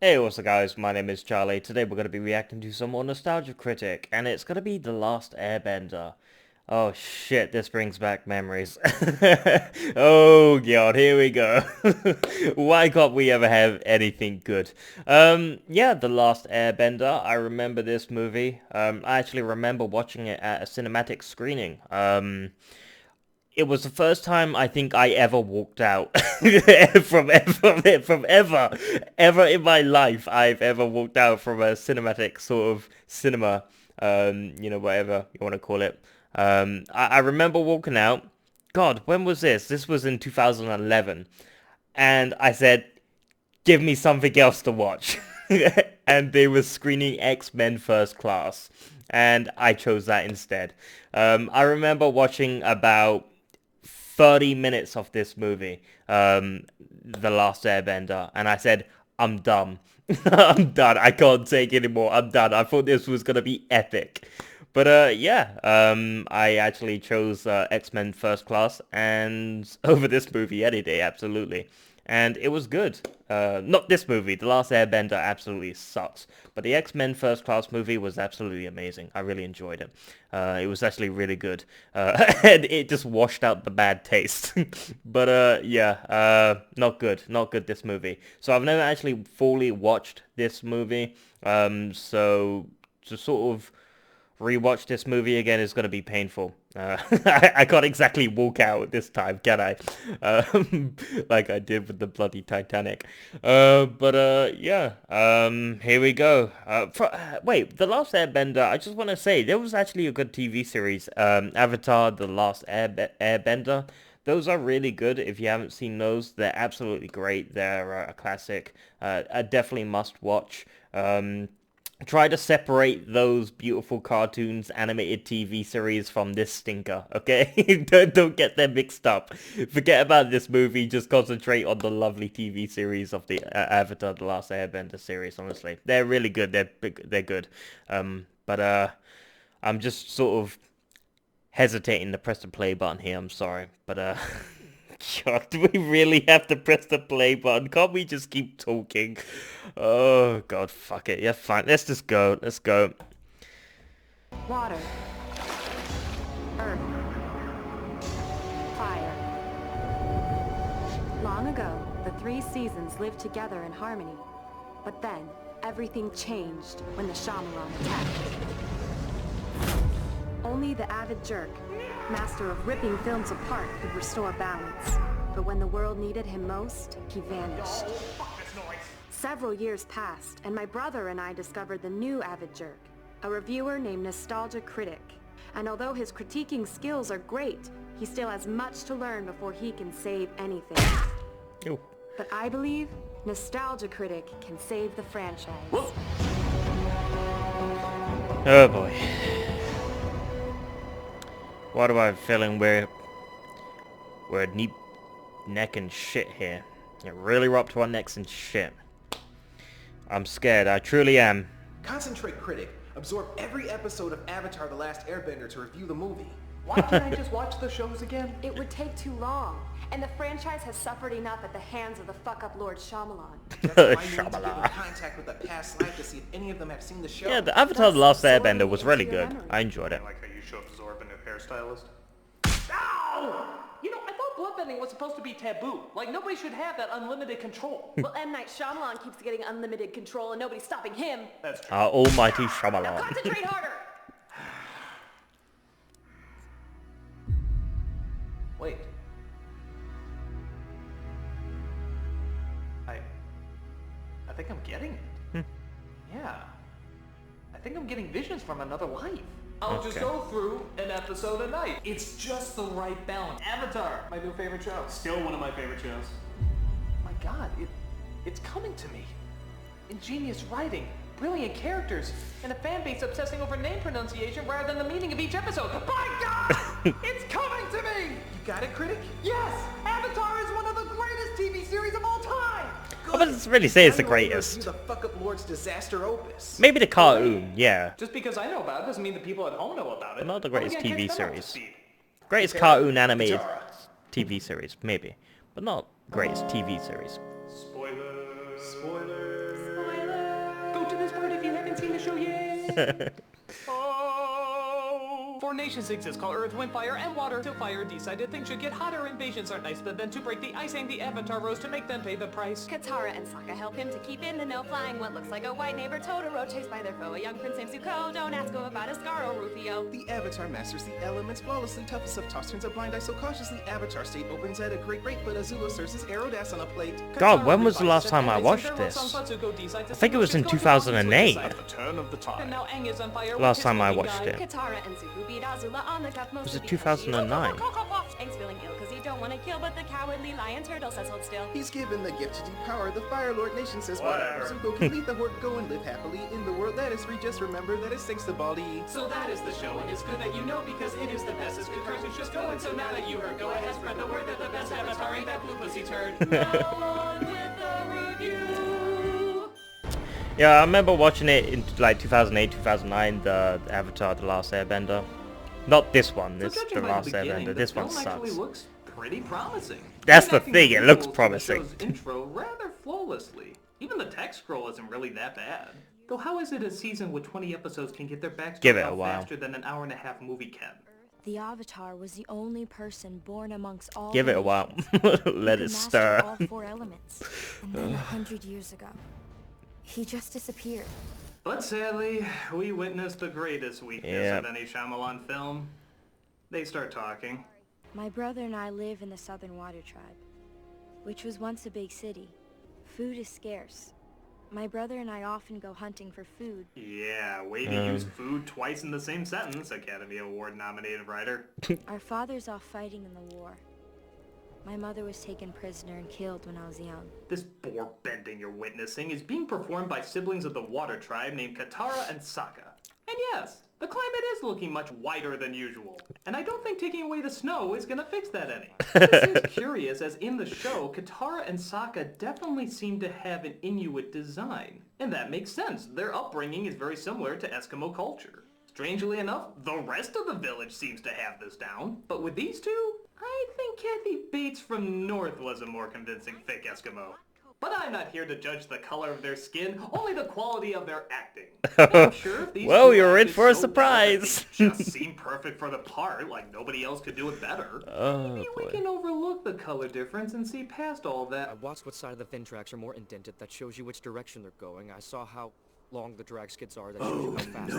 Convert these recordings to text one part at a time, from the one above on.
Hey, what's up guys, my name is Charlie. Today we're going to be reacting to some more nostalgia critic, and it's going to be The Last Airbender. Oh shit, this brings back memories. Oh god, here we go. Why can't we ever have anything good? Yeah, The Last Airbender, I remember this movie. I actually remember watching it at a cinematic screening. It was the first time I think I ever walked out from ever in my life. I've ever walked out from a cinematic sort of cinema, whatever you want to call it. I remember walking out. God, when was this? This was in 2011, and I said, "Give me something else to watch," and they were screening X-Men First Class, and I chose that instead. I remember watching about 30 minutes of this movie, The Last Airbender, and I said, I'm done. I'm done. I can't take anymore. I'm done. I thought this was gonna be epic. But yeah, I actually chose X-Men First Class and over this movie any day, absolutely. And it was good. Not this movie. The Last Airbender absolutely sucks. But the X-Men First Class movie was absolutely amazing. I really enjoyed it. It was actually really good. And it just washed out the bad taste. But yeah, not good. Not good, this movie. So I've never actually fully watched this movie. So to sort of rewatch this movie again is going to be painful. I can't exactly walk out this time, can I? Like I did with the bloody Titanic. Yeah. Here we go. Wait, The Last Airbender, I just want to say, there was actually a good TV series. Avatar, The Last Airbender. Those are really good. If you haven't seen those, they're absolutely great. They're a classic. A definitely must watch. Try to separate those beautiful cartoons, animated TV series from this stinker, okay? don't get them mixed up. Forget about this movie, just concentrate on the lovely TV series of the Avatar The Last Airbender series, honestly. They're really good, they're good. I'm just sort of hesitating to press the play button here, I'm sorry. God, do we really have to press the play button? Can't we just keep talking? Oh, God, fuck it. Yeah, fine. Let's just go. Let's go. Water, earth, fire. Long ago, the three seasons lived together in harmony. But then, everything changed when the Shyamalan attacked. Only the avid jerk, master of ripping films apart, could restore balance. But when the world needed him most, he vanished. Several years passed, and my brother and I discovered the new avid jerk, a reviewer named Nostalgia Critic. And although his critiquing skills are great, he still has much to learn before he can save anything. Ew. But I believe Nostalgia Critic can save the franchise. Oh boy. Why do I have a feeling we're deep neck and shit here? It really we're up to our necks and shit. I'm scared, I truly am. Concentrate, Critic. Absorb every episode of Avatar The Last Airbender to review the movie. Why can't I just watch the shows again? It would take too long, and the franchise has suffered enough at the hands of the fuck-up Lord Shyamalan. That's why I need to get in contact with the past life to see if any of them have seen the show. Yeah, the Avatar The Last Airbender was really good. I enjoyed it. I like how you should absorb a new hairstylist. Ow! You know, I thought bloodbending was supposed to be taboo. Like, nobody should have that unlimited control. Well, M. Night Shyamalan keeps getting unlimited control and nobody's stopping him. That's true. Our almighty Now Shyamalan. concentrate harder! Wait. I think I'm getting it. Yeah. I think I'm getting visions from another life. I'll just go through an episode a night. It's just the right balance. Avatar, my new favorite show. Still one of my favorite shows. My God, it's coming to me. Ingenious writing, brilliant characters, and a fan base obsessing over name pronunciation rather than the meaning of each episode. My God! It's coming to me! You got it, Critic? Yes! Avatar is one of the greatest TV series of all time! I wouldn't really say it's the I'm ready to greatest. review the fuck-up Lord's disaster opus. Maybe the cartoon, yeah. Just because I know about it doesn't mean the people at home know about it. But not the How are we greatest gonna TV catch them up to series. speed? Greatest cartoon animated TV series, maybe. But not greatest TV series. Spoilers. Spoilers. to this part if you haven't seen the show yet. Oh! 4 nations exist called Earth, Wind, Fire, and Water. Till fire decided things should get hotter. Invasions aren't nice, but then to break the ice and the Avatar rose to make them pay the price. Katara and Sokka help him to keep in the know, flying what looks like a white neighbor Totoro, chased by their foe, a young prince named Zuko. Don't ask him about a scar or Rufio. The Avatar masters the elements flawlessly, toughest of toss turns a blind eye so cautiously. Avatar state opens at a great rate, but Azula serves his Aerodas on a plate. God, when was the last time I watched this? I think it was in 2008. Last time I watched it. Katara and Zuko beat Azula on the cuff most Was of it the 2009? Aang's feeling ill because he don't want to kill, but the cowardly lion turtle says hold still. He's given the gift to depower. The Fire Lord nation says whatever. Zuko can lead the horde, go and live happily in the world that is free. Just remember that it's thanks to Baldy. So that is the show, and it's good that you know because it is the best. It's good cartoons just going. So now that you heard, go ahead, spread the word that the best Avatar ain't that blue pussy turd. Now on with the review. Yeah, I remember watching it in like 2008, 2009, the Avatar: The Last Airbender. Not this one, this The Last Airbender. This one actually sucks. looks pretty promising. That's the Even thing, it acting looks visuals to promising. The show's intro rather flawlessly. Even the text scroll isn't really that bad. Though how is it a season with 20 episodes can get their backstory Give it a out while. faster than an hour-and-a-half movie can? The Avatar was the only person born amongst all Give it a while. Let it stir. all 4 elements. And then 100 years ago, he just disappeared. But sadly, we witnessed the greatest weakness of any Shyamalan film. They start talking. My brother and I live in the Southern Water Tribe, which was once a big city. Food is scarce. My brother and I often go hunting for food. Yeah, way to use food twice in the same sentence, Academy Award nominated writer. Our father's off fighting in the war. My mother was taken prisoner and killed when I was young. This bore bending you're witnessing is being performed by siblings of the Water Tribe named Katara and Sokka. And yes, the climate is looking much whiter than usual. And I don't think taking away the snow is gonna fix that any. This seems curious as in the show, Katara and Sokka definitely seem to have an Inuit design. And that makes sense. Their upbringing is very similar to Eskimo culture. Strangely enough, the rest of the village seems to have this down. But with these two, I think Kathy Bates from North was a more convincing fake Eskimo. But I'm not here to judge the color of their skin, only the quality of their acting. I'm sure if these Well, two you're in acted for a so surprise. well that they just seem perfect for the part, like nobody else could do it better. Maybe we boy. can overlook the color difference and see past all I that. watched what side of the fin tracks are more indented. That shows you which direction they're going. I saw how long the drag skids are. That shows you how fast.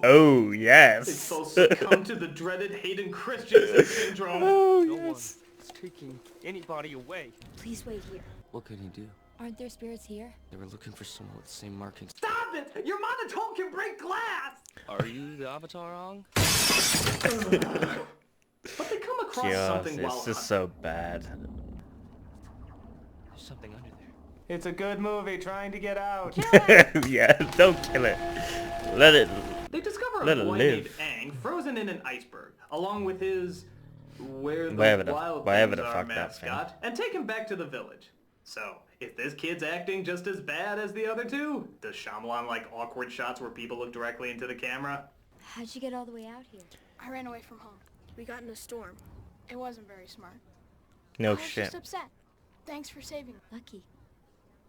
Oh, They yes. both succumb to the dreaded Hayden Christensen syndrome. Oh, No one yes. is taking anybody away. Please wait here. What could he do? Aren't there spirits here? They were looking for someone with the same markings. Stop it! Your monotone can break glass! Are you the Avatar Ong? But they come across Yes, something this while is so bad. There's something under there. It's a good movie trying to get out. Yeah, don't kill it. Let it... They discover Let a it boy live. named Aang frozen in an iceberg, along with his Wherever wild the things are fuck that thing. mascot, and take him back to the village. So, if this kid's acting just as bad as the other two, does Shyamalan like awkward shots where people look directly into the camera? How'd you get all the way out here? I ran away from home. We got in a storm. It wasn't very smart. No I was shit. just upset. Thanks for saving me. Lucky.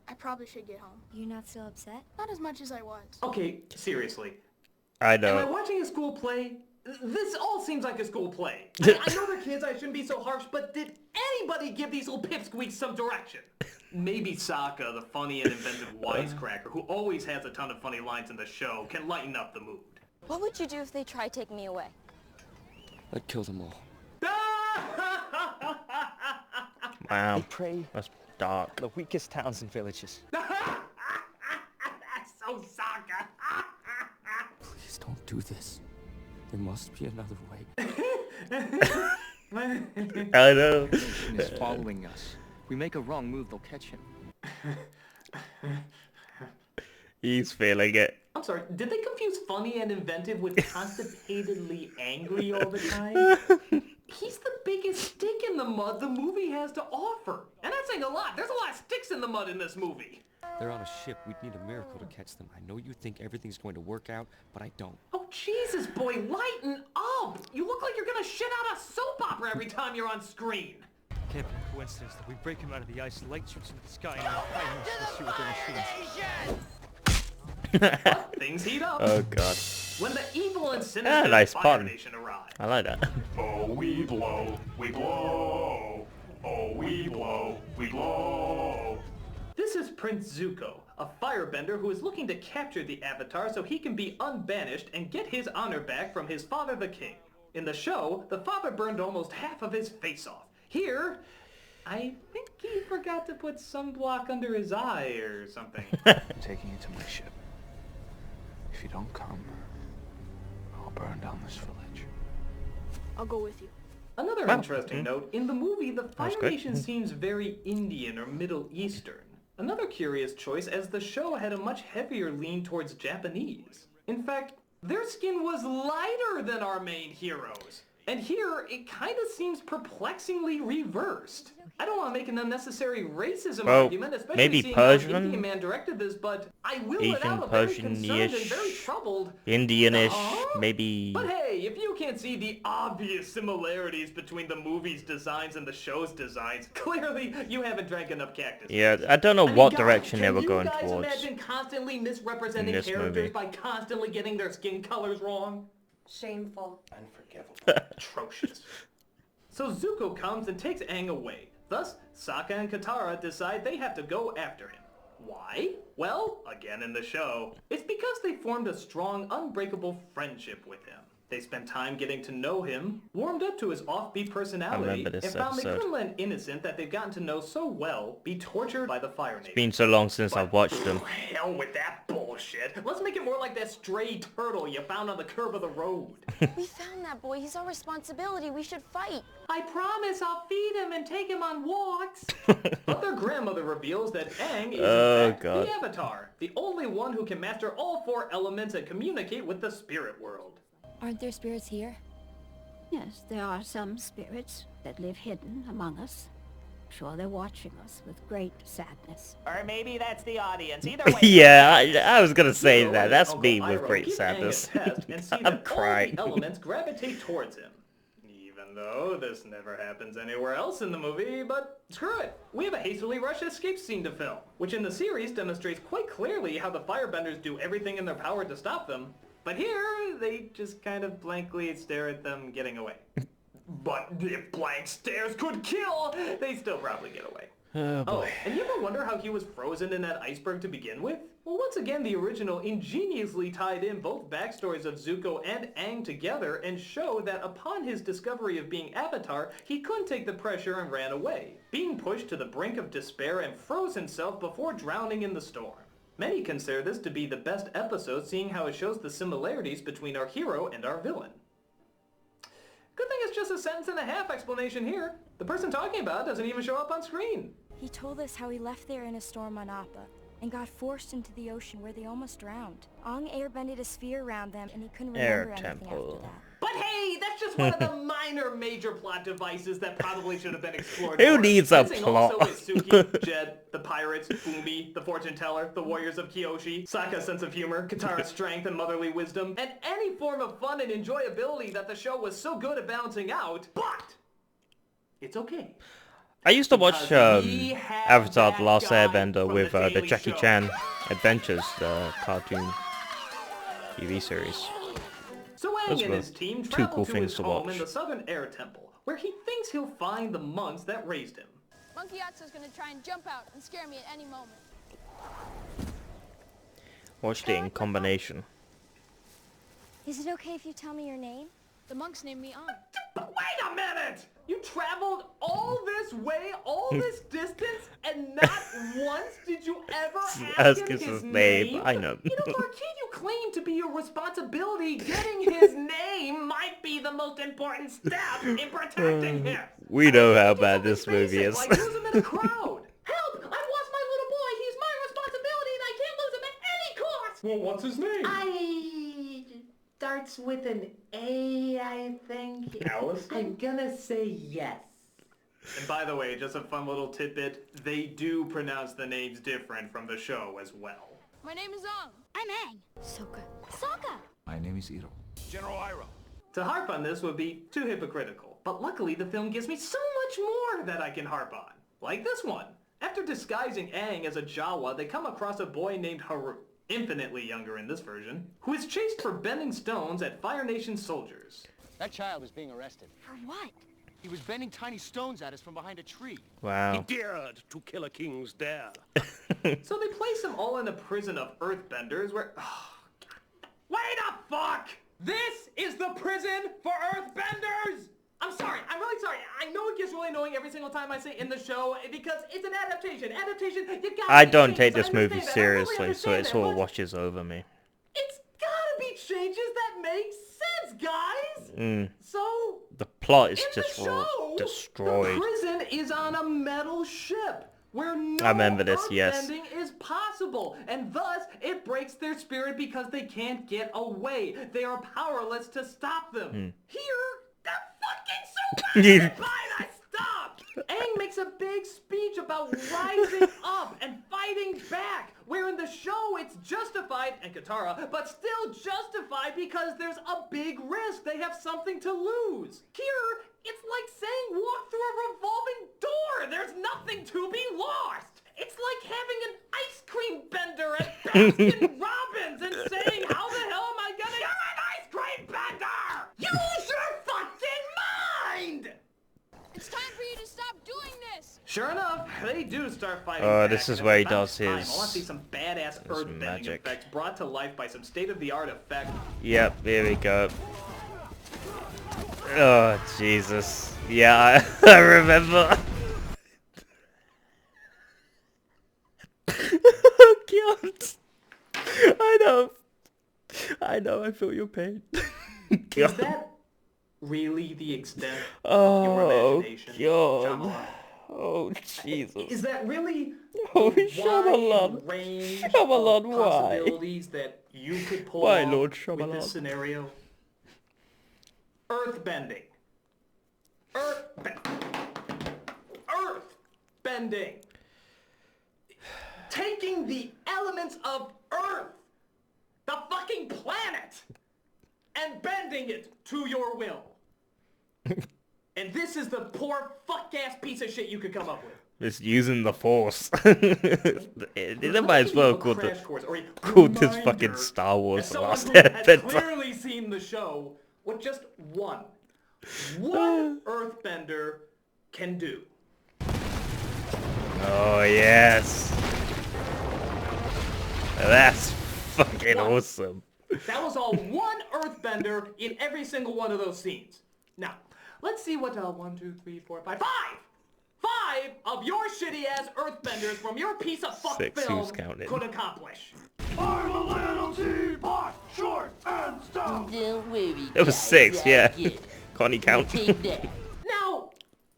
I probably should get home. You're not still upset? Not as much as I was. Okay, seriously. I Am I know. watching a school play? This all seems like a school play. I know they're kids, I shouldn't be so harsh, but did anybody give these little pipsqueaks some direction? Maybe Sokka, the funny and inventive wisecracker, who always has a ton of funny lines in the show, can lighten up the mood. What would you do if they tried taking me away? I'd kill them all. Wow. They prey That's dark. the weakest towns and villages. So Sokka. Please don't do this. There must be another way. I know. Nation is following us. If we make a wrong move, they'll catch him. He's feeling it. I'm sorry, did they confuse funny and inventive with constipatedly angry all the time? He's the biggest stick in the mud the movie has to offer. And that's saying a lot. There's a lot of sticks in the mud in this movie. They're on a ship. We'd need a miracle to catch them. I know you think everything's going to work out, but I don't. Oh, Jesus, boy, lighten up! You look like you're gonna shit out a soap opera every time you're on screen. Can't be a coincidence that we break him out of the ice, light shoots into the sky, and then fight him to the suit with their machines. But things heat up Oh god. when the evil and sinister nice Fire pun. Nation arrive. I like that. Oh, we blow, we blow. Oh, we blow, we blow. This is Prince Zuko, a firebender who is looking to capture the Avatar so he can be unbanished and get his honor back from his father the king. In the show, the father burned almost half of his face off. Here, I think he forgot to put sunblock under his eye or something. I'm taking you to my ship. If you don't come, I'll burn down this village. I'll go with you. Another interesting note, in the movie, the Fire That's good. Nation seems very Indian or Middle Eastern. Another curious choice, as the show had a much heavier lean towards Japanese. In fact, their skin was lighter than our main heroes. And here, it kind of seems perplexingly reversed. I don't want to make an unnecessary racism Well, argument, especially maybe seeing Persian? how Indian Man directed this, but I will let Asian, out a very concerned and Persian-ish, very troubled. Indianish, Huh? maybe. But hey, if you can't see the obvious similarities between the movie's designs and the show's designs, clearly you haven't drank enough cactus. Yeah, I don't know I mean, what guys, direction they can were going you guys towards. imagine constantly misrepresenting in this characters movie. by constantly getting their skin colors wrong? Shameful. Unforgivable. Atrocious. So Zuko comes and takes Aang away. Thus, Sokka and Katara decide they have to go after him. Why? Well, again in the show, it's because they formed a strong, unbreakable friendship with him. They spent time getting to know him, warmed up to his offbeat personality, remember this and found they episode. couldn't let an innocent that they've gotten to know so well be tortured by the Fire Nation. Been so long since I've watched them. Hell with that bullshit. Let's make it more like that stray turtle you found on the curb of the road. We found that boy. He's our responsibility. We should fight. I promise I'll feed him and take him on walks. But their grandmother reveals that Aang is Oh, in fact God. the Avatar, the only one who can master all four elements and communicate with the spirit world. Aren't there spirits here? Yes, there are some spirits that live hidden among us. Sure, they're watching us with great sadness. Or maybe that's the audience. Either way. Yeah, I was gonna say Zuko that. and That's Uncle me with Iroh great keep Aang sadness. a test and see I'm that crying. all the elements gravitate towards him. Even though this never happens anywhere else in the movie, but screw it. We have a hastily rushed escape scene to film, which in the series demonstrates quite clearly how the firebenders do everything in their power to stop them. But here, they just kind of blankly stare at them getting away. But if blank stares could kill, they still probably get away. Oh boy. And you ever wonder how he was frozen in that iceberg to begin with? Well, once again, the original ingeniously tied in both backstories of Zuko and Aang together and showed that upon his discovery of being Avatar, he couldn't take the pressure and ran away, being pushed to the brink of despair and froze himself before drowning in the storm. Many consider this to be the best episode, seeing how it shows the similarities between our hero and our villain. Good thing it's just a sentence and a half explanation here. The person talking about it doesn't even show up on screen. He told us how he left there in a storm on Appa and got forced into the ocean where they almost drowned. Aang airbended a sphere around them and he couldn't Air remember anything temple. after that. But hey, that's just one of the minor major plot devices that probably should have been explored Who more. needs a Missing plot? Also is Suki, Jed, the pirates, Bumi, the fortune teller, the warriors of Kyoshi, Sokka's sense of humor, Katara's strength and motherly wisdom, and any form of fun and enjoyability that the show was so good at balancing out. But it's okay. I used to watch Because we have Avatar: that The Last guy Airbender from with the the Daily Jackie Show. Chan Adventures, the cartoon TV series. So Those Aang and were his team two travel cool to things his to home watch. in the Southern Air Temple, where he thinks he'll find the monks that raised him. Monkey Atsu's gonna try and jump out and scare me at any moment. Watched it in combination. Is it okay if you tell me your name? The monks named me An. But wait a minute! You traveled all this way, all this distance, and not once did you ever ask him his name? I know. You know, for a kid you claim to be your responsibility, getting his name might be the most important step in protecting him. We know how Do bad something this movie basic, is. Like lose him in a crowd. Help! I've lost my little boy. He's my responsibility, and I can't lose him at any cost. Well, what's his name? Starts with an A, I think. Alistair? I'm gonna say yes. And by the way, just a fun little tidbit, they do pronounce the names different from the show as well. My name is Ang. I'm Aang. Sokka. Sokka! My name is Iro. General Iroh. To harp on this would be too hypocritical, but luckily the film gives me so much more that I can harp on. Like this one. After disguising Aang as a Jawa, they come across a boy named Haru. infinitely younger in this version, who is chased for bending stones at Fire Nation soldiers. That child is being arrested. For what? He was bending tiny stones at us from behind a tree. Wow. He dared to kill a king's dare. So they place them all in a prison of earthbenders where... Wait the fuck! This is the prison for earthbenders! I'm sorry, I'm really sorry. I know it gets really annoying every single time I say in the show because it's an adaptation. Adaptation, you gotta I make don't take changes. this I movie understand that. I really seriously, so it understand sort that, of but washes over me. it's gotta be changes that make sense, guys! So... The plot is in just the show, destroyed. The prison is on a metal ship where no I remember this, yes. earthbending is possible, and thus it breaks their spirit because they can't get away. They are powerless to stop them. Here, they're fucking surrounded by the stuff! Aang makes a big speech about rising up and fighting back, where in the show it's justified, and Katara, but still justified because there's a big risk. They have something to lose. Here, it's like saying walk through a revolving door. There's nothing to be lost. It's like having an ice cream bender at Baskin Robbins and saying, how the hell am I gonna... You're an ice cream bender! Use your fucking mind! It's time for you to stop doing this! Sure enough, they do start fighting Oh, back, this is and where he it's about does time. his... I want to see some badass earthbending magic. effects brought to life by some state-of-the-art effects. Yep, here we go. Oh, Jesus. Yeah, I remember. Oh, God. I know, I feel your pain. Is that really the extent of your Oh, imagination, God. Shyamalan? Oh, Jesus. Is that really Oh, the Shyamalan. wide range Shyamalan, of why? possibilities that you could pull Why, off Lord with Shyamalan? this scenario? Earthbending. Earthbending. Taking the elements of Earth, the fucking planet, and bending it to your will. And this is the poor fuck-ass piece of shit you could come up with. It's using the force. They might as well call Crash course, or a this reminder fucking Star Wars as The someone Last who has Airbender. clearly seen the show what just one earthbender can do. Oh, yes. That's fucking awesome. That was all one earthbender in every single one of those scenes. Now, let's see what 1, 2, 3, 4, 5, 5 of your shitty ass earthbenders from your piece of fuck 6, film who's counting? could accomplish. I'm a little teapot, short and stout. Don't worry, It was guys, 6, yeah. I get it. Can't he count? Take that. Now,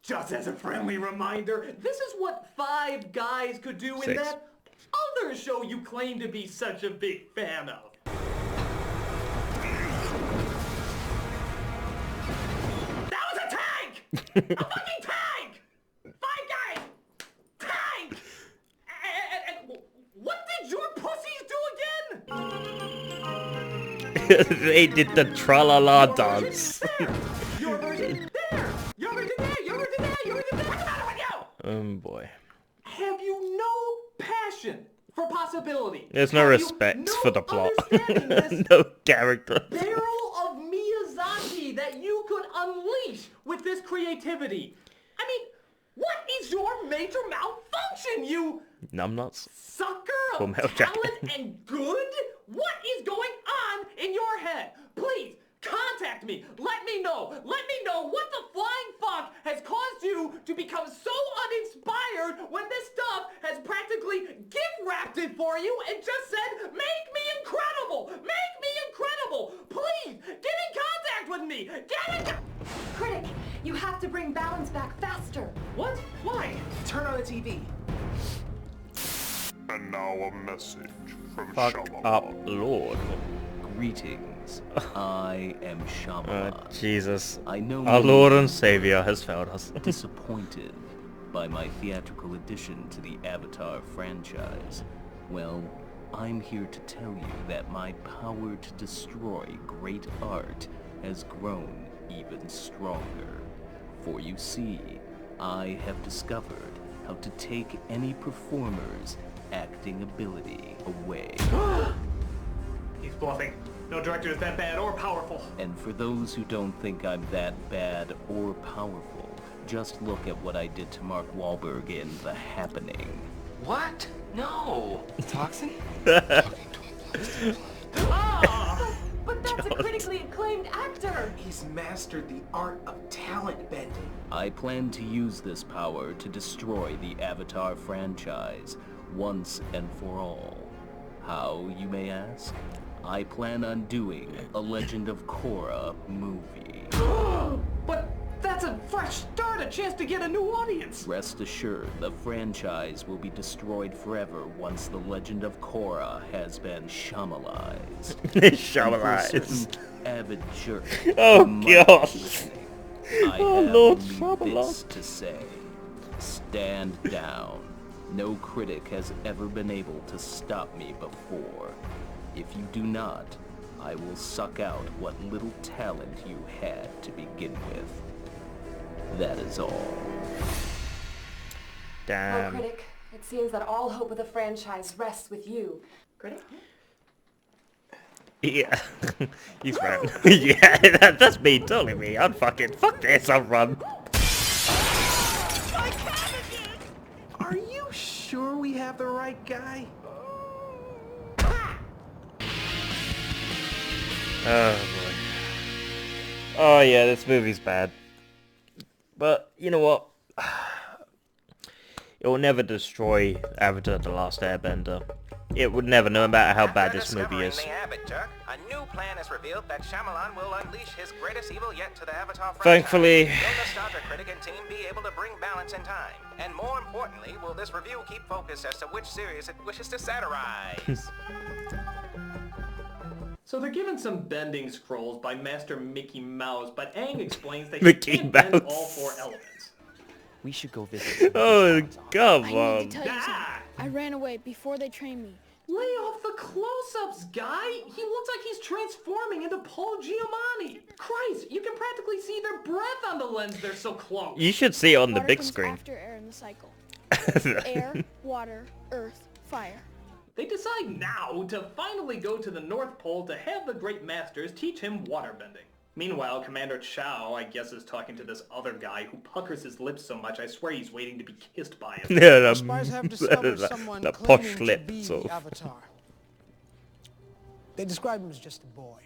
just as a friendly reminder, this is what 5 guys could do in 6. that other show you claim to be such a big fan of. That was a tank! A fucking tank! 5 guys! Tank! And what did your pussies do again? They did the tra-la-la dance. Your version there! Your version there! Your version there! Your version there! What's the matter with you? Boy. Have you no passion for possibility? There's no Have you respect no for the plot. understanding this No character. barrel of Miyazaki that you could unleash with this creativity? I mean, what is your major malfunction, you Numbnuts. sucker Full of Metal Jacket. talent and good? What is going on in your head? Please, contact me. Let me know. Let me know what the flying fuck has caused you to become so uninspired when this stuff has practically gift-wrapped it for you and just said, make me incredible. Make me incredible. Please, get in contact with me. Get in Critic, you have to bring balance back faster. What? Why? Turn on the TV. And now a message from Fuck Shyamalan. up, Lord. Greetings. I am Shyamalan. Jesus. I know Our Lord and Savior has failed us. disappointed by my theatrical addition to the Avatar franchise. Well, I'm here to tell you that my power to destroy great art has grown even stronger. For you see, I have discovered how to take any performer's acting ability away. Bluffing. No director is that bad or powerful. And for those who don't think I'm that bad or powerful, just look at what I did to Mark Wahlberg in The Happening. What? No. Toxin? But that's a critically acclaimed actor! He's mastered the art of talent bending. I plan to use this power to destroy the Avatar franchise once and for all. How, you may ask? I plan on doing a Legend of Korra movie. But that's a fresh start, a chance to get a new audience. Rest assured, the franchise will be destroyed forever once the Legend of Korra has been Shyamalanized. Shyamalanized. Avid jerk. Oh god. I Oh have Lord, only Shyamalan. this to say. Stand down. No critic has ever been able to stop me before. If you do not, I will suck out what little talent you had to begin with. That is all. Damn. Oh, Critic, it seems that all hope of the franchise rests with you. Critic? Yeah. He's right. Yeah, that's me, totally me. I'd fuck this, I'll run. Are you sure we have the right guy? Oh boy. Oh yeah, this movie's bad. But, you know what? It will never destroy Avatar: The Last Airbender. It would never, no matter how bad this movie is. The Avatar, a new plan is revealed that Shyamalan will unleash his greatest evil yet to the Avatar franchise. Thankfully. Will the starter critic and team be able to bring balance in time? And more importantly, will this review keep focus as to which series it wishes to satirize? So they're given some bending scrolls by Master Mickey Mouse, but Aang explains that Mickey he can't bend Mouse. all four elements. We should go visit. Oh, come I need on. to tell you something. I ran away before they trained me. Lay off the close-ups, guy! He looks like he's transforming into Paul Giamatti! Christ, you can practically see their breath on the lens, they're so close! You should see it on the Water big comes screen. after air in the cycle. Air, water, earth, fire. They decide now to finally go to the North Pole to have the great masters teach him waterbending. Meanwhile, Commander Chow, I guess, is talking to this other guy who puckers his lips so much I swear he's waiting to be kissed by him. Yeah, The spies have discovered someone the claiming posh to lip, be sort the of. Avatar. They describe him as just a boy.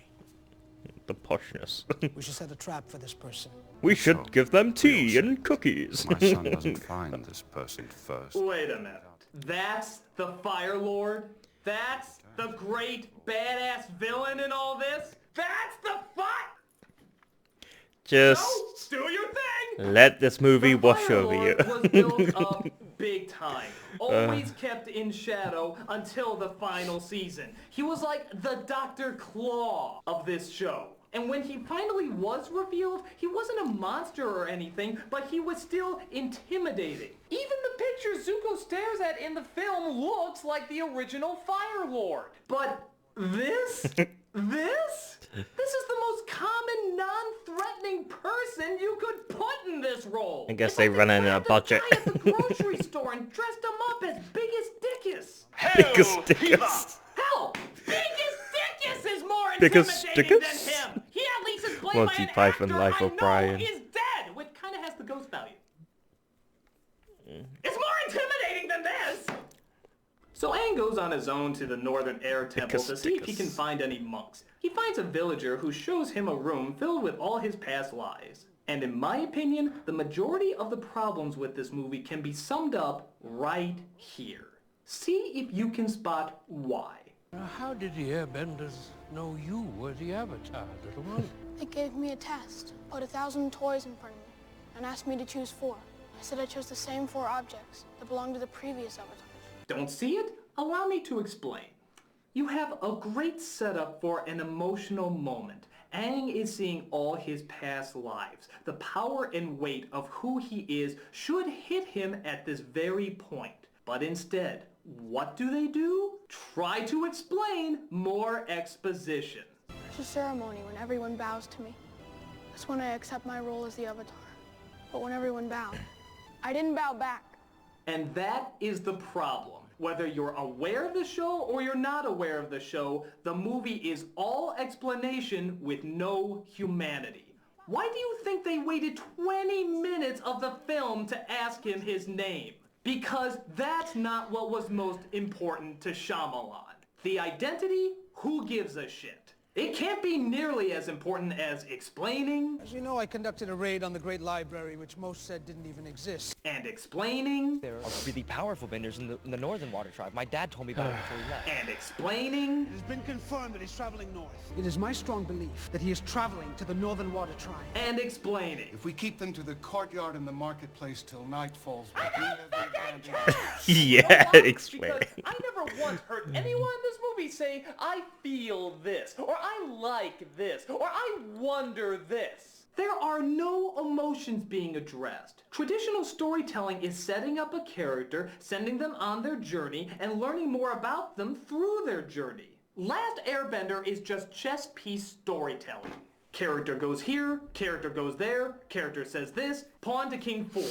The poshness. We should set a trap for this person. We should give them tea and cookies. My son doesn't find this person first. Wait a minute. That's the Fire Lord? That's the great badass villain in all this? That's the fight! Just Do your thing! let this movie wash Fire over you. Lord was built up big time. Always kept in shadow until the final season. He was like the Dr. Claw of this show. And when he finally was revealed, he wasn't a monster or anything, but he was still intimidating. Even the picture Zuko stares at in the film looks like the original Fire Lord. But this? This is the most common, non-threatening person you could put in this role. I guess they run in a budget. At the grocery store and dressed him up as Biggest Dickus. Biggest Dickus. Hell, Biggest Dickus is more Biggest intimidating Dickus? than him. He at least is played Monty by an Python, actor Life I of Brian. know is dead, which kind of has the ghost value. It's more intimidating than this. So Aang goes on his own to the Northern Air Temple to see if he can find any monks. He finds a villager who shows him a room filled with all his past lives. And in my opinion, the majority of the problems with this movie can be summed up right here. See if you can spot why. How did the Airbenders know you were the Avatar, little one? They gave me a test, put 1,000 toys in front of me, and asked me to choose 4. I said I chose the same 4 objects that belonged to the previous Avatar. Don't see it? Allow me to explain. You have a great setup for an emotional moment. Aang is seeing all his past lives. The power and weight of who he is should hit him at this very point. But instead, what do? Try to explain more exposition. There's a ceremony when everyone bows to me. That's when I accept my role as the Avatar. But when everyone bowed, I didn't bow back. And that is the problem. Whether you're aware of the show or you're not aware of the show, the movie is all explanation with no humanity. Why do you think they waited 20 minutes of the film to ask him his name? Because that's not what was most important to Shyamalan. The identity, who gives a shit? It can't be nearly as important as explaining. As you know, I conducted a raid on the Great Library, which most said didn't even exist. And explaining. There are really powerful benders in the Northern Water Tribe. My dad told me about it before he left. And explaining. It has been confirmed that he's traveling north. It is my strong belief that he is traveling to the Northern Water Tribe. And explaining. If we keep them to the courtyard in the marketplace till night falls, we do have the advantage. Yeah, explaining. Because I never once heard anyone in this movie say, I feel this, or I like this, or I wonder this. There are no emotions being addressed. Traditional storytelling is setting up a character, sending them on their journey, and learning more about them through their journey. Last Airbender is just chess piece storytelling. Character goes here, character goes there, character says this, pawn to king 4.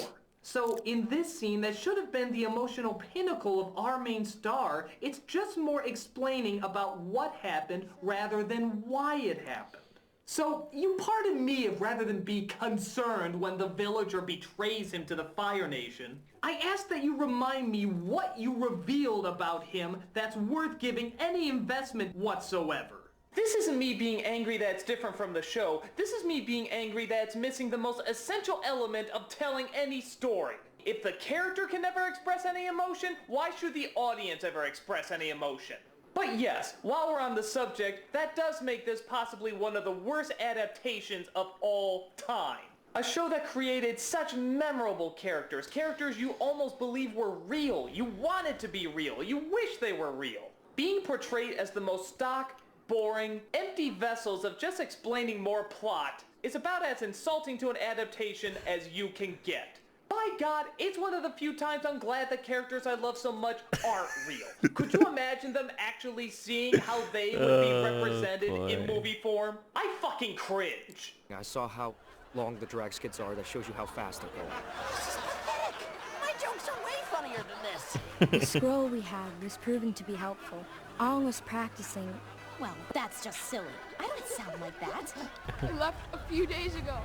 So in this scene that should have been the emotional pinnacle of our main star, it's just more explaining about what happened rather than why it happened. So you pardon me if rather than be concerned when the villager betrays him to the Fire Nation, I ask that you remind me what you revealed about him that's worth giving any investment whatsoever. This isn't me being angry that it's different from the show. This is me being angry that it's missing the most essential element of telling any story. If the character can never express any emotion, why should the audience ever express any emotion? But yes, while we're on the subject, that does make this possibly one of the worst adaptations of all time. A show that created such memorable characters, characters you almost believe were real, you wanted to be real, you wish they were real. Being portrayed as the most stock, boring, empty vessels of just explaining more plot is about as insulting to an adaptation as you can get. By God, it's one of the few times I'm glad the characters I love so much aren't real. Could you imagine them actually seeing how they would be represented in movie form? I fucking cringe. I saw how long the drag skids are. That shows you how fast they're going. This is pathetic! My jokes are way funnier than this! The scroll we had was proven to be helpful. Along was practicing. Well, that's just silly. I don't sound like that. I left a few days ago.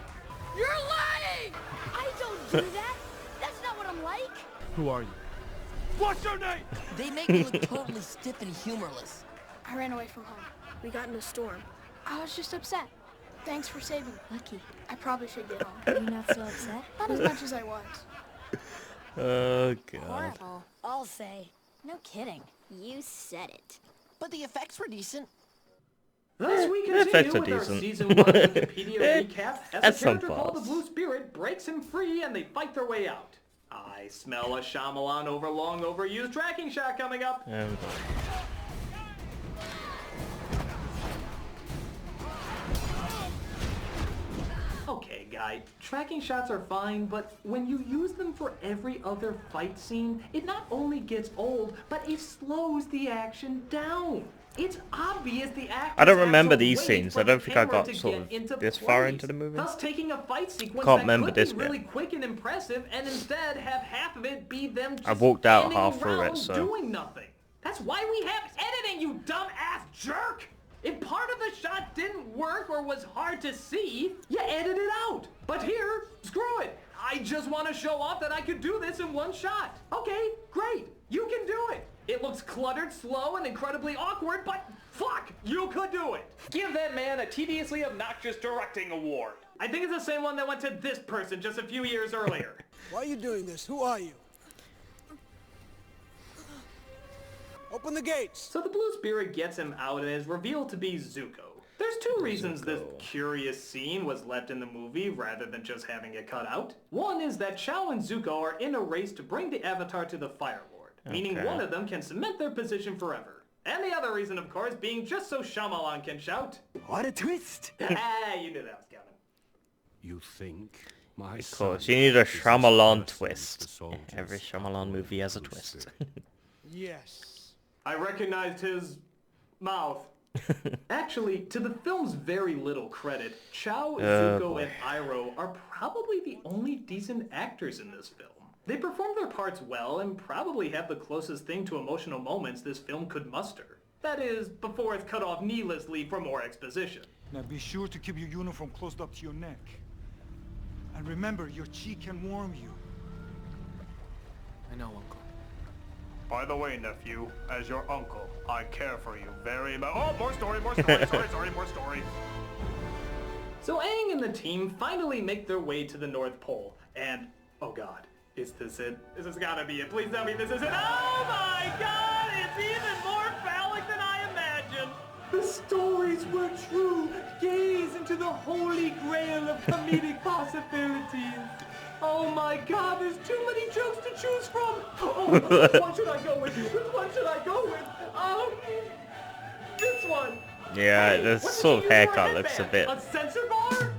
You're lying! I don't do that. That's not what I'm like. Who are you? What's your name? They make me look totally stiff and humorless. I ran away from home. We got in a storm. I was just upset. Thanks for saving me. Lucky. I probably should get home. Are you not so upset? Not as much as I was. Oh, God. Horrible. I'll say. No kidding. You said it. But the effects were decent. Thus we The effects continue are with our decent. Season 1 Wikipedia recap as That's a some character called the flaws. Blue Spirit breaks him free and they fight their way out. I smell a Shyamalan overused tracking shot coming up. Okay, guy, tracking shots are fine, but when you use them for every other fight scene, it not only gets old, but it slows the action down. It's obvious the actors I don't have remember to these wait scenes. for I don't the think I camera got to sort get of into this far place, into the movie. thus taking a fight sequence Can't that remember could this be bit. really quick and impressive, and instead have half of it be them just I walked out standing half through it, around so- doing nothing. That's why we have editing, you dumbass jerk! If part of the shot didn't work or was hard to see, you edit it out. But here, screw it. I just want to show off that I could do this in one shot. Okay, great. You can do it. It looks cluttered, slow, and incredibly awkward, but fuck, you could do it. Give that man a tediously obnoxious directing award. I think it's the same one that went to this person just a few years earlier. Why are you doing this? Who are you? Open the gates! So the Blue Spirit gets him out and is revealed to be Zuko. There's two reasons this curious scene was left in the movie rather than just having it cut out. One is that Chow and Zuko are in a race to bring the Avatar to the Fire Lord, meaning Okay. one of them can cement their position forever. And the other reason, of course, being just so Shyamalan can shout. What a twist! Ah, you knew that was coming. You think my Of course, you need a Shyamalan twist. Every Shyamalan movie has a twist. Yes. I recognized his mouth. Actually, to the film's very little credit, Chow, Zuko, boy. and Iroh are probably the only decent actors in this film. They performed their parts well and probably have the closest thing to emotional moments this film could muster. That is, before it's cut off needlessly for more exposition. Now be sure to keep your uniform closed up to your neck. And remember, your cheek can warm you. I know, Uncle. By the way, nephew, as your uncle, I care for you very much. Oh, more story, sorry, more story. So Aang and the team finally make their way to the North Pole, and, oh god, is this it? This has gotta be it. Please tell me this is it. Oh my god, it's even more phallic than I imagined! The stories were true. Gaze into the holy grail of comedic possibilities. Oh my god, there's too many jokes to choose from! Oh, which one should I go with? Which one should I go with? This one! Yeah, Hey, this what sort did of you use for a haircut looks a bit... headband? A censor bar?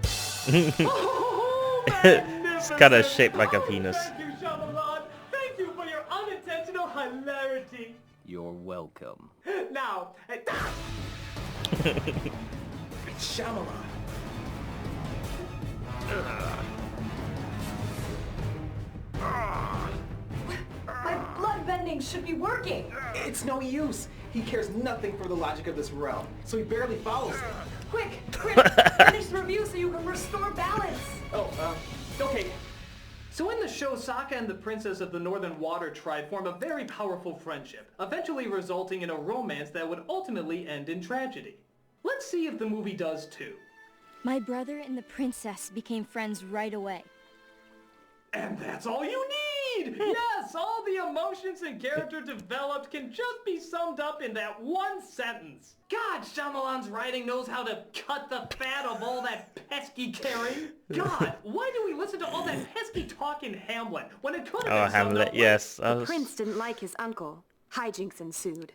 It's kind of shaped like a penis. Thank you, Shyamalan. Thank you for your unintentional hilarity. You're welcome. Now, Shyamalan. My blood bending should be working. It's no use. He cares nothing for the logic of this realm, so he barely follows it. Quick, finish the review so you can restore balance. Okay. So in the show, Sokka and the princess of the Northern Water Tribe form a very powerful friendship, eventually resulting in a romance that would ultimately end in tragedy. Let's see if the movie does too. My brother and the princess became friends right away. And that's all you need! Yes, all the emotions and character developed can just be summed up in that one sentence. God, Shyamalan's writing knows how to cut the fat of all that pesky caring. God, why do we listen to all that pesky talk in Hamlet when it could have been summed Hamlet, up yes. The prince didn't like his uncle. Hijinks ensued.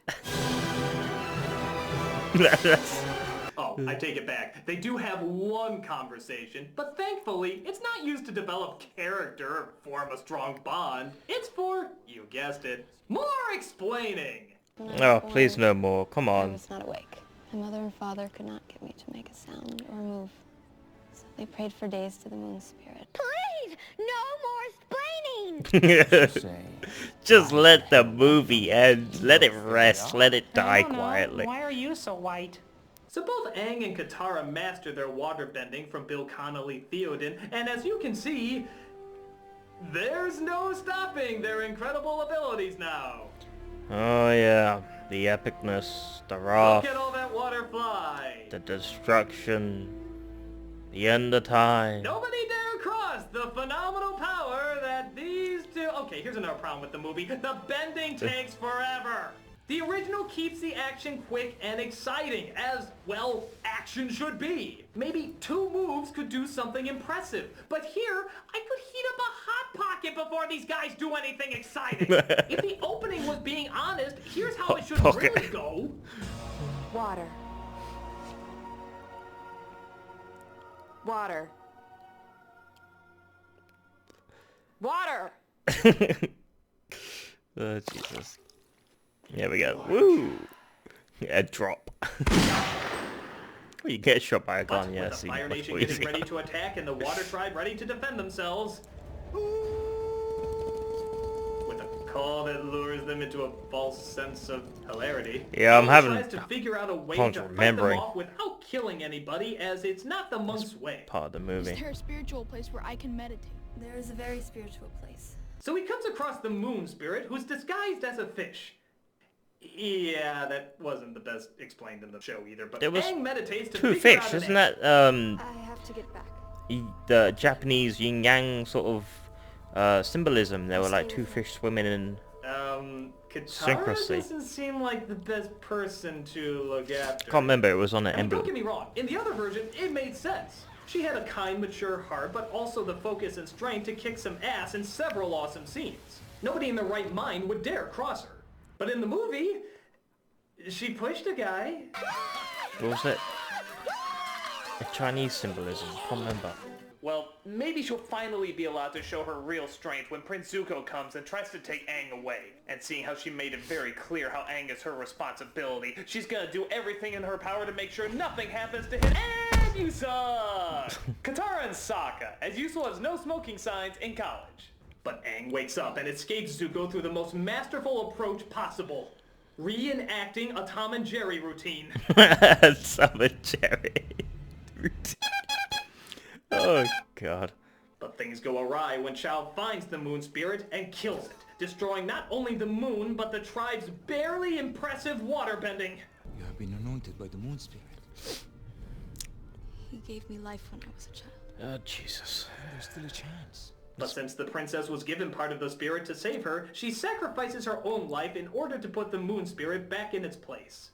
Oh, I take it back. They do have one conversation, but thankfully, it's not used to develop character or form a strong bond. It's for, you guessed it, more explaining. Oh, please no more. Come I on. was not awake. My mother and father could not get me to make a sound or move. So they prayed for days to the moon spirit. Please, no more explaining. Just let the movie end. Let it rest. Let it die quietly. Why are you so white? So both Aang and Katara mastered their waterbending from Bill Connolly Theoden, and as you can see, there's no stopping their incredible abilities now. Oh yeah, the epicness, the wrath, Look at all that water fly. the destruction, the end of time. Nobody dare cross the phenomenal power that these two... Okay, here's another problem with the movie. The bending takes forever. The original keeps the action quick and exciting, as, well, action should be. Maybe 2 moves could do something impressive, but here, I could heat up a hot pocket before these guys do anything exciting. If the opening was being honest, here's how it should really go. Water. Water. Water! Oh, Jesus. Here we go. Woo! A drop. Well, you get shot by a gun, yeah. With the Fire Nation getting ready to attack and the Water Tribe ready to defend themselves. With a call that lures them into a false sense of hilarity. Yeah, I'm having tries to figure out a way problems to fight them remembering. off without killing anybody, as it's not the monk's way. Part of the Is movie. there a spiritual place where I can meditate? There is a very spiritual place. So he comes across the moon spirit, who's disguised as a fish. Yeah, that wasn't the best explained in the show either, but There was Aang meditates to 2 figure fish, out an isn't that I have to get back. the Japanese yin yang sort of symbolism? There were like 2 fish swimming in Katara syncrasy. doesn't seem like the best person to look after. Can't remember. It was on an I mean, don't emblem. get me wrong. In the other version, it made sense. She had a kind, mature heart, but also the focus and strength to kick some ass in several awesome scenes. Nobody in their right mind would dare cross her. But in the movie, she pushed a guy. What was it? A Chinese symbolism. Can't remember. Well, maybe she'll finally be allowed to show her real strength when Prince Zuko comes and tries to take Aang away. And seeing how she made it very clear how Aang is her responsibility, she's gonna do everything in her power to make sure nothing happens to him. And you suck! Katara and Sokka, as useful as no smoking signs in college. But Aang wakes up and escapes Zuko through the most masterful approach possible. Reenacting a Tom and Jerry routine. Tom and Jerry routine. Oh, God. But things go awry when Chow finds the moon spirit and kills it, destroying not only the moon, but the tribe's barely impressive waterbending. You have been anointed by the moon spirit. He gave me life when I was a child. Oh, Jesus. There's still a chance. But since the princess was given part of the spirit to save her, she sacrifices her own life in order to put the moon spirit back in its place.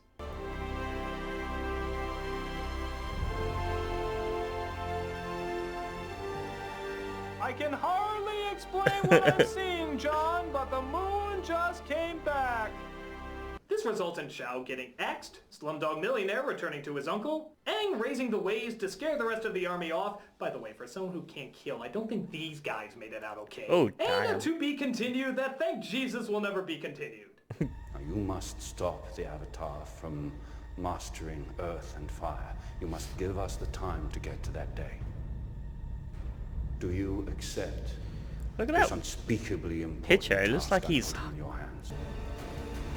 I can hardly explain what I'm seeing, John, but the moon just came back. This results in Chow getting axed, Slumdog Millionaire returning to his uncle, Aang raising the waves to scare the rest of the army off. By the way, for someone who can't kill, I don't think these guys made it out okay. Oh, and damn. a to be continued that thank Jesus will never be continued. Now, you must stop the Avatar from mastering earth and fire. You must give us the time to get to that day. Do you accept Look at this that unspeakably important picture. It looks task like I he's... put in your hands?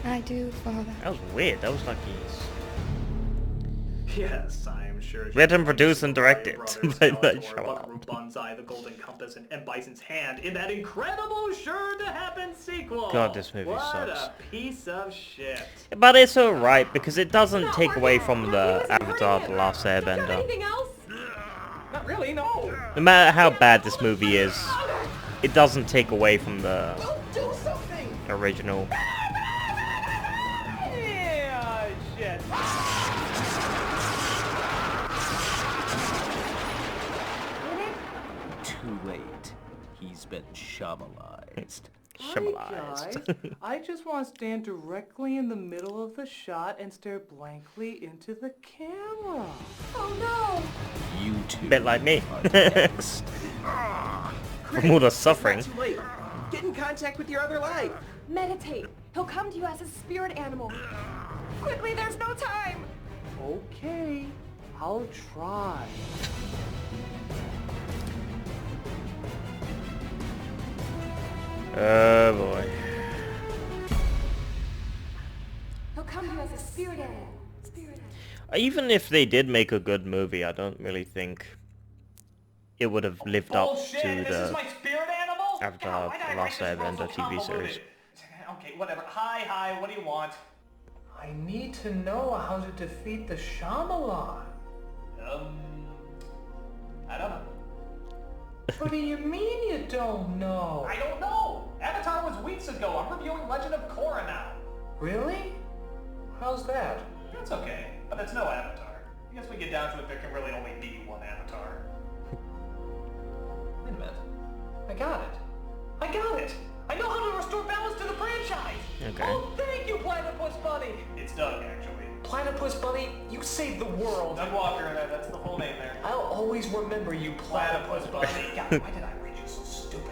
I do, Father. That was weird. That was like he's... Yes, I am sure. Written, produced, and directed by Skeletor, Buckaroo Banzai, The Golden Compass, and Bison's Hand in that incredible sure-to-happen sequel. God, this movie what sucks. a piece of shit. But it's alright, because it doesn't take away from the Avatar The Last Airbender. Anything else? Not really, no. No matter how bad this movie is, it doesn't take away from the Do something. original. Yeah, shit. Too late. He's been Shyamalanized. Shyamalanized. I just want to stand directly in the middle of the shot and stare blankly into the camera. Oh no! You two Bit like me. are next. From all the suffering. Too late. Get in contact with your other life. Meditate. He'll come to you as a spirit animal. Quickly, there's no time. Okay, I'll try. Oh boy. He'll come to you as a spirit animal. Even if they did make a good movie, I don't really think it would have lived up Bullshit, to this is the my spirit animal? Avatar God, why did I The write Last this role Airbender so TV series. convoluted? Okay, whatever. Hi, what do you want? I need to know how to defeat the Shyamalan. I don't know. What do you mean you don't know? I don't know! Avatar was weeks ago. I'm reviewing Legend of Korra now. Really? How's that? That's okay, but it's no Avatar. I guess we get down to it, there can really only be one Avatar. Wait a minute. I got it! I know how to restore balance to the franchise! Okay. Oh, thank you, Platypus Bunny! It's Doug, actually. Platypus Bunny, you saved the world. Doug Walker, that's the full name there. I'll always remember you, Platypus Bunny. God, why did I read you so stupid?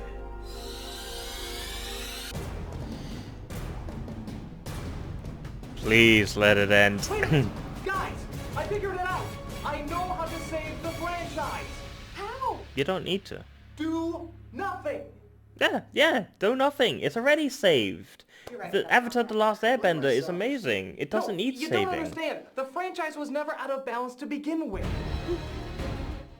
Please let it end. Wait a minute. Guys, I figured it out! I know how to save the franchise! How? You don't need to. Do nothing! Yeah, do nothing. It's already saved. You're right, The Avatar The Last Airbender is amazing. It doesn't need you saving. don't understand. The franchise was never out of balance to begin with.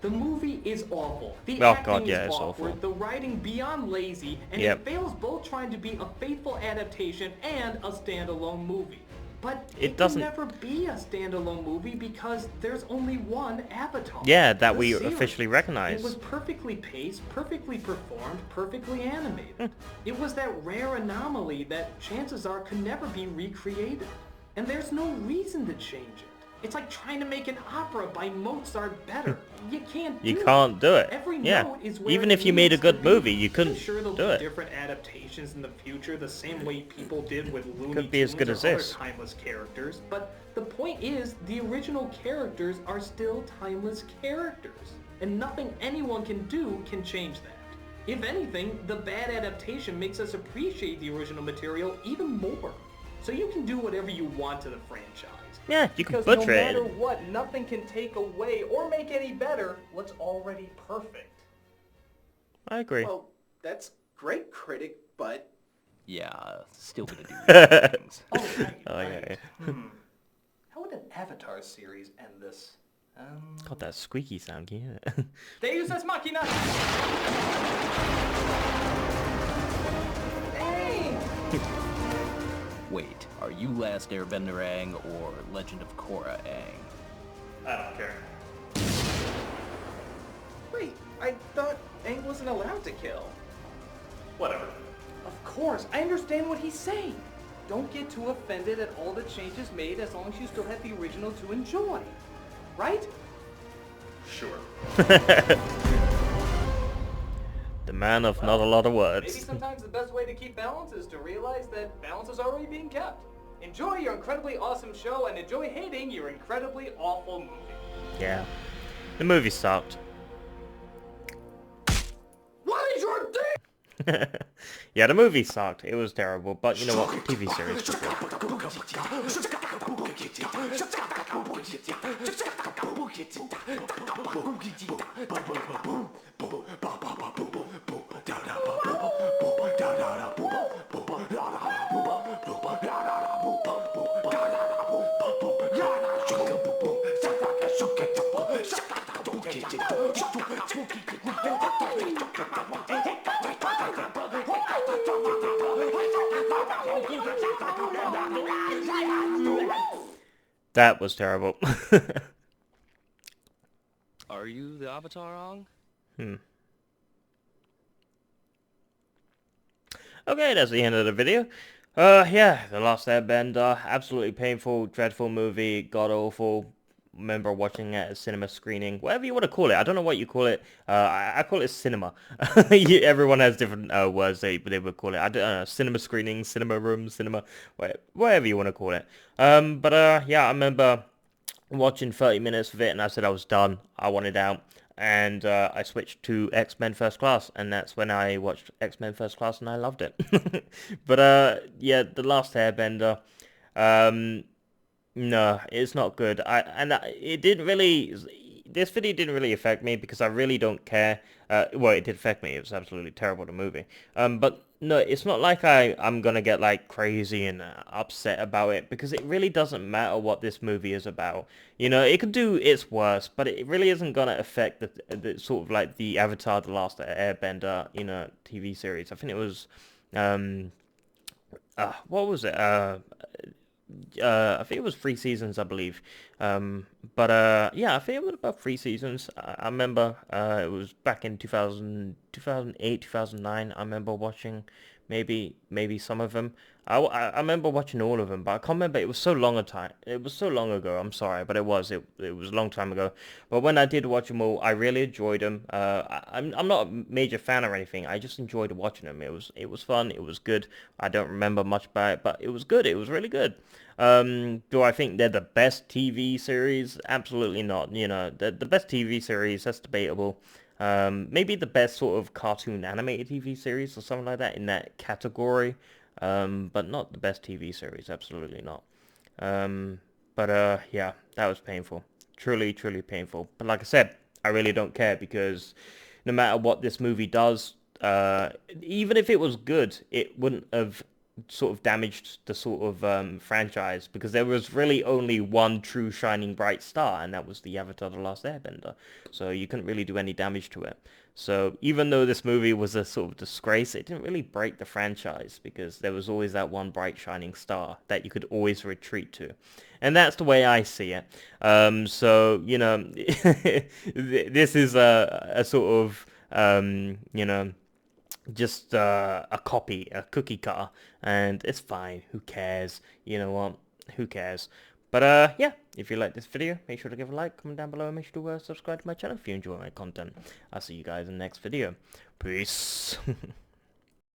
The movie is awful. The Oh, acting God, yeah, is it's awkward. awful. The writing beyond lazy, and Yep. it fails both trying to be a faithful adaptation and a standalone movie. But It doesn't- can never be a standalone movie because there's only one Avatar. Yeah, that The we series. officially recognize. It was perfectly paced, perfectly performed, perfectly animated. Hmm. It was that rare anomaly that chances are could never be recreated. And there's no reason to change it. It's like trying to make an opera by Mozart better. You can't do You can't do it. Every Yeah. note is where Even it if you made a needs to good be. movie, you couldn't I'm sure there'll do be it. different adaptations in the future, the same way people did with Looney Could be as Tunes good or as other this. timeless characters. But the point is, the original characters are still timeless characters. And nothing anyone can do can change that. If anything, the bad adaptation makes us appreciate the original material even more. So you can do whatever you want to the franchise. Yeah, you can Because butcher no it. matter what, nothing can take away or make any better what's already perfect. I agree. Well, that's Great critic, but... Yeah, still gonna do these things. Oh, yeah. How would an Avatar series end this? God, that squeaky sound, can you hear it? Deus Ex Machina! Dang! Wait, are you Last Airbender Aang or Legend of Korra Aang? I don't care. Wait, I thought Aang wasn't allowed to kill. Whatever. Of course, I understand what he's saying. Don't get too offended at all the changes made as long as you still have the original to enjoy. Right? Sure. The man of not a lot of words. Maybe sometimes the best way to keep balance is to realize that balance is already being kept. Enjoy your incredibly awesome show and enjoy hating your incredibly awful movie. Yeah. The movie sucked. What is your dick? Yeah, the movie sucked. It was terrible, but you know what? The TV series was That was terrible. Are you the Avatar, Aang? Okay, that's the end of the video. Yeah, The Last Airbender, absolutely painful, dreadful movie, god-awful. Remember watching it at a cinema screening, whatever you want to call it. I don't know what you call it. I call it cinema. Everyone has different words they would call it. I don't know, cinema screening, cinema room, cinema, whatever you want to call it. Yeah, I remember watching 30 minutes of it, and I said I was done. I wanted out. And I switched to X-Men First Class, and that's when I watched X-Men First Class, and I loved it. Yeah, The Last Airbender, no, it's not good. It didn't really, this video didn't really affect me because I really don't care. Well, it did affect me. It was absolutely terrible, the movie. But no, it's not like I'm gonna get like crazy and upset about it because it really doesn't matter what this movie is about. You know, it could do its worst, but it really isn't gonna affect the sort of like the Avatar: The Last Airbender, you know, TV series. I think it was, what was it? I think it was 3 seasons, I believe. Yeah, I think it was about 3 seasons. I remember it was back in 2008, 2009. I remember watching maybe some of them. I remember watching all of them, but I can't remember. It was so long a time. It was so long ago. I'm sorry, but it was a long time ago. But when I did watch them all, I really enjoyed them. I'm not a major fan or anything. I just enjoyed watching them. It was fun. It was good. I don't remember much about it, but it was good. It was really good. Do I think they're the best TV series? Absolutely not. You know, the best TV series, that's debatable. Maybe the best sort of cartoon animated TV series or something like that in that category. But not the best TV series, absolutely not. Yeah, that was painful. Truly, truly painful. But like I said, I really don't care because no matter what this movie does, even if it was good, it wouldn't have sort of damaged the sort of franchise because there was really only one true shining bright star, and that was the Avatar: The Last Airbender. So you couldn't really do any damage to it. So even though this movie was a sort of disgrace, it didn't really break the franchise because there was always that one bright shining star that you could always retreat to. And that's the way I see it. So, you know, this is a sort of, you know, just a copy, a cookie cutter, and it's fine. Who cares? You know what? Who cares? But yeah, if you like this video, make sure to give a like, comment down below, and make sure to subscribe to my channel if you enjoy my content. I'll see you guys in the next video. Peace.